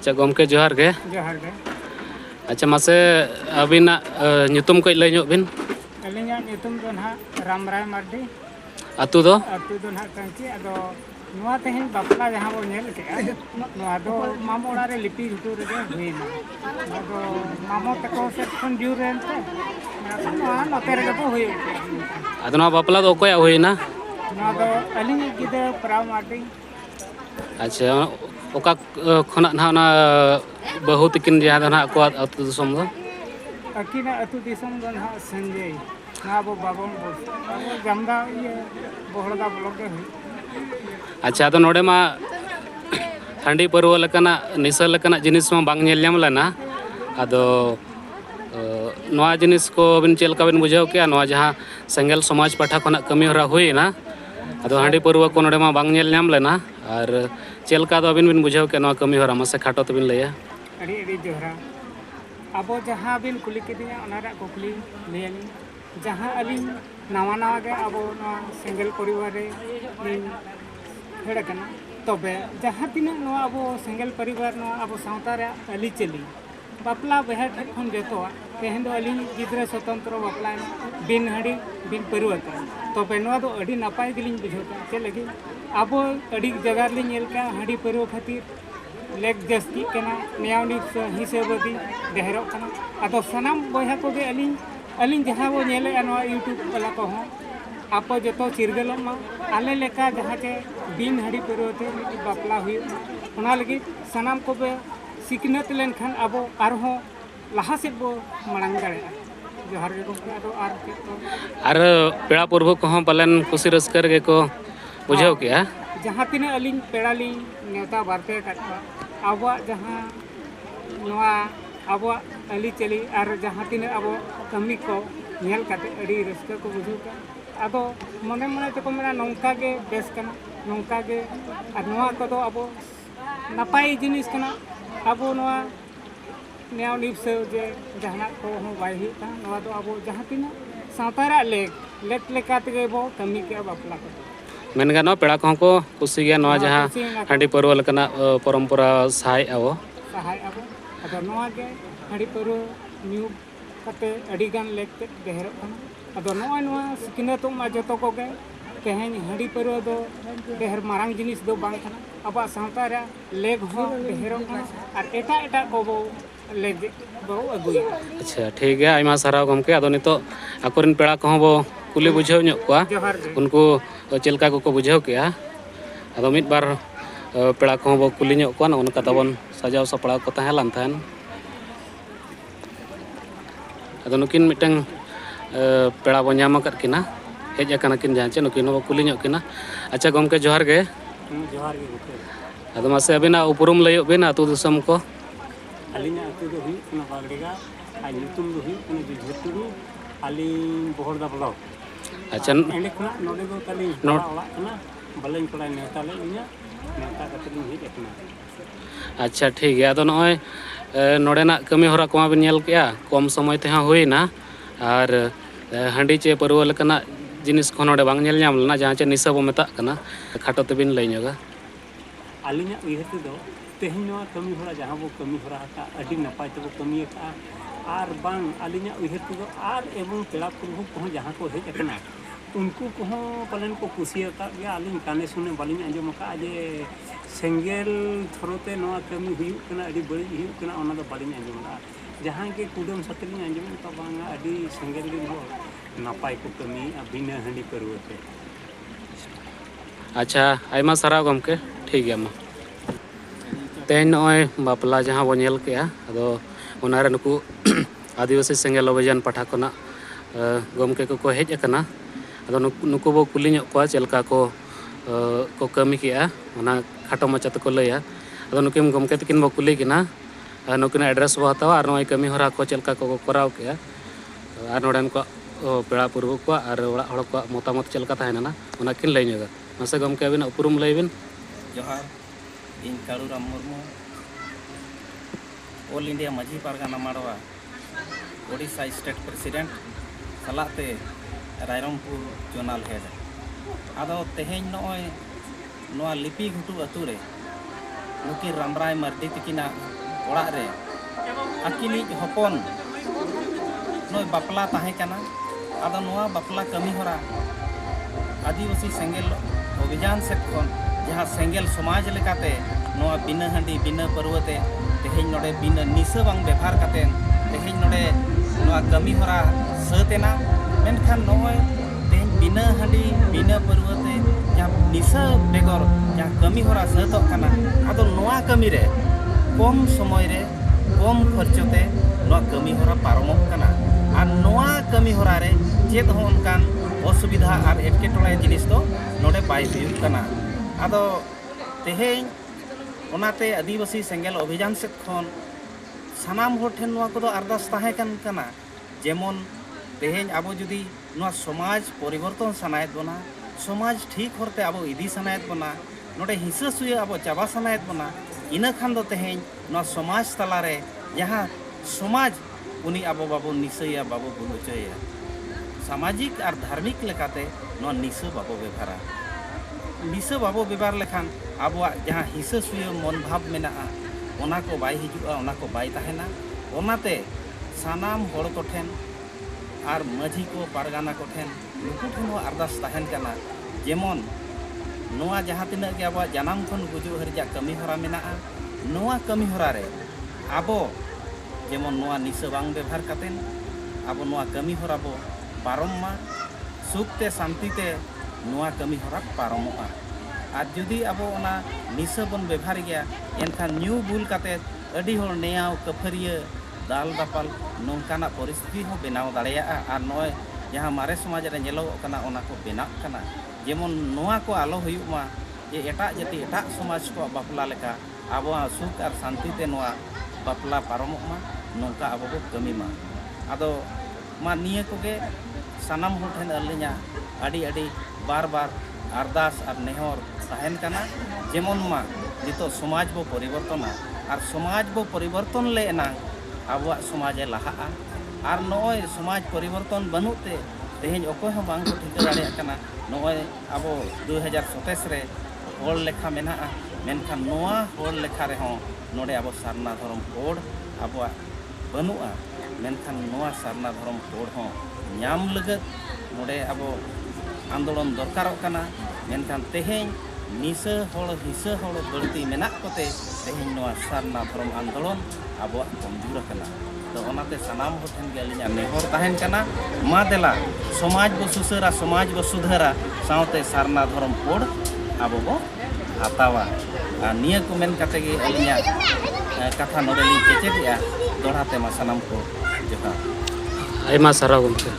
अच्छा गमके जोहार गे। जोहार गे। अच्छा मासे अबिना nyutum को लय ᱧᱚᱜ बिन। अलिंगा nyutum दो ना रामराय मार्डी। अतु दो ना कंची अदो नुआ तेहन बापला जहां बो नेल के नुआ दो मामो ओड़ा रे लिपि घुटू रे हुइना अदो मामो तको से खन जूर रेनते नुआ नते रे बो हुइ अदो नुआ बापला दो कोया हुइना नुआ दो अलिंग गिदे प्राव मार्डी। अच्छा ओका खना ना ना बहु तकिन जहां ना को अतु दिसम दो अकिना अतु दिसम दो ना संजय ना बो बाबन बो जमदा ये बोहड़दा ब्लॉक के हुइ। अच्छा अदो नोडे मा हांडी परवा लकना निसा लकना जिनिस मा बांग नेल ᱧᱟᱢ लेना अदो नोआ जिनिस को बिन चेलका बिन बुझाव के नोआ जहां सेंगेल समाज पाठा खना कमी हरा हुइना अदो हांडी परवा को नोडे मा बांग नेल ᱧᱟᱢ लेना और चेलका दो बिन बुझाव के नोआ कमी हरा मासे खाटो तबिन लया। अड़ी अड़ी जोहरा अब जहां बिन कुली किदिया ओनारा कुकली लेनी जहां अली नवा नवा के अब सेंगेल परिवार रे हेड़ा कना तबे जहां तिना नो अब सेंगेल परिवार नो अब सावता रे अली चली बापला बहे खन जतो तेहन दो अली गिद्रे स्वतंत्र बापला बिन हड़ी बिन परिवार तबे नो दो अड़ी नपाय गिलिन बुझोता के लगी अब अड़ी जगह ले नेल का हड़ी परिवार खातिर लेग जस्ती कना नियावनी हिसाबदी देहरो कना अदो सनाम बहा को गे अली जहां वो नेले नो यूट्यूब वाला को हो आप जो चिरगलमा आले लेका जहाँ के बिन हड़ी परिवते बापला हुई ओना लगी सनाम को बे सिकनत लेन खान अब आरहो लहा से बो मणांग दाड़े जोहार गे गोमके अदो आर पेड़ा पर्व को हम पालन खुशी रस्कर गे को बुझाव के जहाँ तिने अली पेड़ा ली नेवता बारते काटवा अब जहाँ नोआ अब अली चली और जहाँ तिने अब कमी को नेल काटे अड़ी रस्कर को बुझू का अदो मने मने तको मेरा नौका के बेस कना नौका के और नोआ को दो अब नपाई जिनिस कना अब नोआ नेव निप्स जे जहाना को हो बाय हिता नोआ दो अब जहाँ तिना सावतारा लेक लेकाते के बो कमी के बापला को मेन गानो पेड़ा को खुशी गया नोआ जहां हांडी परवा लकना परंपरा सहाय आवो अदो नोआ के हांडी परवा न्यू कते अड़ी गान लेक ते गहरो कना अदो नोआ नोआ सिकनतो मा जतो को गे तेहन हांडी परवा दो देहर मारांग जिनिस दो बांग कना अब सावता रे लेग हो गहरो कना और एटा एटा को बो लेग बो अगुई। अच्छा ठीक है आइमा साराव गमके अदो नितो आकोरिन पेड़ा को बो कुली बुझाव ᱧᱚᱜ कोआ उनको चेलका को बुझाव के अदो मिट बार पेड़ा को बो कुली ᱧᱚᱜ कोआ उनका तबन सजाव सपड़ा को तहेलान थान अदो नुकिन मिटंग पेड़ा बो ᱧᱟᱢ आकत किना हेज आकना किन जहां चे नुकिन बो कुली ᱧᱚᱜ किना। अच्छा गमके जोहार गे। जोहार गे गोके अदो मासे अबिना उपरुम लयो बिन अतु दिसम को अलिना अतु दो हुई कना बागड़ेगा आ ᱧᱩᱛᱩᱢ दो हुई कना झुटुरु अली बोहड़दा ब्लॉक। अच्छा एंडे खना नोडे दो तली ओला कना बलेन कोला नेता ले इना नेता कतलिन हिज एकना। अच्छा ठीक है अदो नय नोडेना कमी हरा को बिन नेल केया कम समय ते हुईना और हांडी चे परवा लकना जिनिस को नोडे बांग नेल ᱧᱟᱢ लेना जहां चे निसा बो मेता कना खाटो ते बिन लय ᱧᱚᱜᱟ। अलिना उयहते दो तेहन नोआ कमी हरा जहां बो कमी हरा का अडी नपाय ते बो कमी का आर बांग अलिना उयहते दो आर एवं पेड़ा प्रभु को जहां को हेज एकना उनको को पालन को खुशी का गया अलिन काने सुने बालिन अंजम का जे सेंगेल थरोते नोआ कमी हुई कना अडी बड़ी हुई कना ओना दो बालिन अंजम जहां के कुडम सतलिन अंजम का बांगा अडी सेंगेल दिन हो नपाय को कमी बिना हंडी परवते। अच्छा आइमा साराव गमके ठीक है मा तेन नय बापला जहां बो नेल के अदो ओनारे नुकु आदिवासी सेंगेल अभियान पाठा खना गमके को हेज आकना अदो नुकु बो कुली ᱧᱚᱜ कोआ चेलका को कमी के ओना खाटो माचा तको लया अदो नुकिन गमके तकिन बो कुली किना नुकिन एड्रेस बो हतावा और नय कमी हरा को चेलका को कराव के और नोडन को पेड़ा पूर्व को और ओड़ा हड़ को मतामत चेलका ताहेना ओना किन लय ᱧᱚᱜᱟ मासे गमके अबिन उपरुम लय बिन। जोहार इन Kaluram Murmu all India Majhi Pargana Madwa Odisha state president सलाते रायरंगपुर जोनाल हेड अदो तेहेन नय लिपि घुटू अतुरे नुकिन रामराय मार्डी तकिना ओड़ा रे आकिनी हपन नोय बापला ताहे काना आदो नोआ बापला कमी होरा आदिवासी सेंगेल अभियान सेट खन जहाँ सेंगेल समाज लेकाते नोआ बिना हांडी बिना परवते तेहेñ नोडे बिना निसा बांग व्यवहार काते तेहेñ नोडे नोआ कमी होरा सतेना मेनखान नोय तेहेñ बिना हांडी बिना परवते जहाँ निसा बेगर जहाँ कमी होरा सतोक काना आदो नोआ कमी रे कम समय रे कम खर्चते नोआ कमी होरा पारमोक काना और नोआ कमी होरा रे चेत हो उनकान असुविधा और एटकेटोड़े जिनिस दो नोडे बाय हुयुग काना आदो तेहेñ ओनाते आदिवासी सेंगेल अभियान सेट खन सानाम होर ठेन नोआ कोदो अरदास ताहे काना जेमन तेहेñ आबो जुदी नोआ समाज परिवर्तन सानायत बना समाज ठीक होरते आबो इदी सानायत बना नोडे हिंसा सुया आबो चाबा सानायत बना इना खान दो तेहेñ नोआ समाज तलारे जहाँ समाज उनी आबो बाबो निसया बाबो बुलुचया सामाजिक और धार्मिक लेकाते नोआ निसा बाबो व्यवहारा निसा बाबो व्यवहार लेखान आबोआ जहाँ हिंसा सुया मन भाव मेना ओना को बाय हिजुआ ओना को बाय ताहेना ओनाते सानाम होड़ को ठेन और माझी को पारगाना को ठेन नुकु ठेन अरदास ताहेन काना जेमन नोआ जहाँ तिना के आबोआ जनाम खन गुजु हरिजा कमी होरा मेना नोआ कमी होरा रे आबो जेमन नोआ निसा बांग व्यवहार कातेन आबो नोआ कमी होरा बो पारममा सुखते शांतिते नोआ कमी होरा पारमोआ और जुदी आबो ओना निसा बन व्यवहार गया एनखान न्यू बुल काते अडी होर नेयाव कफरिया दाल दापाल नोंकाना परिस्थिति हो बेनाव दाड़ेया और नोय जहाँ मारे समाज रे नेलोग काना ओना को बेनाव काना जेमन नोआ को आलो हुयुमा जे एटा जाति एटा समाज को बापला लेका आबो सुख और शांतिते नोआ बापला पारमोमा नोंका आबो को कमी मा आदो मा निया कोगे सानाम होर ठेन अलिया अडी अडी बार बार अरदास और नेहर ताहेन काना जेमन मा नितो समाज बो परिवर्तन और समाज बो परिवर्तन लेना आबो समाज लहा और नोय समाज परिवर्तन बनुते तेहेñ अकोय हो बांग को ठिका दाड़े काना नोय आबो 2027 रे होड़ लेखा मेना मेनखान नोआ होड़ लेखा रे हो नोडे आबो सारना धर्म कोड आबो बनुआ मेनखान नोआ सारना धर्म कोड हो नाम लगत नोडे आबो आंदोलन दरकारोग काना मेनखान तेहेñ निसा होड़ हिंसा होड़ बड़ती मेना कोते तेहेñ नोआ सारना धर्म आंदोलन आबो कमजोर काना तो ओनाते सानाम हो ठेन के अलिया नेहर ताहेन काना मा देला समाज बो सुसरा समाज बो सुधरा सावते सारना धर्म कोड आबो बो हातावा आ निया को मेन काते गे अलिया कथा नोडे ली केचेदिया दोड़ाते मा सानाम को जोहा आयमा सारा गमके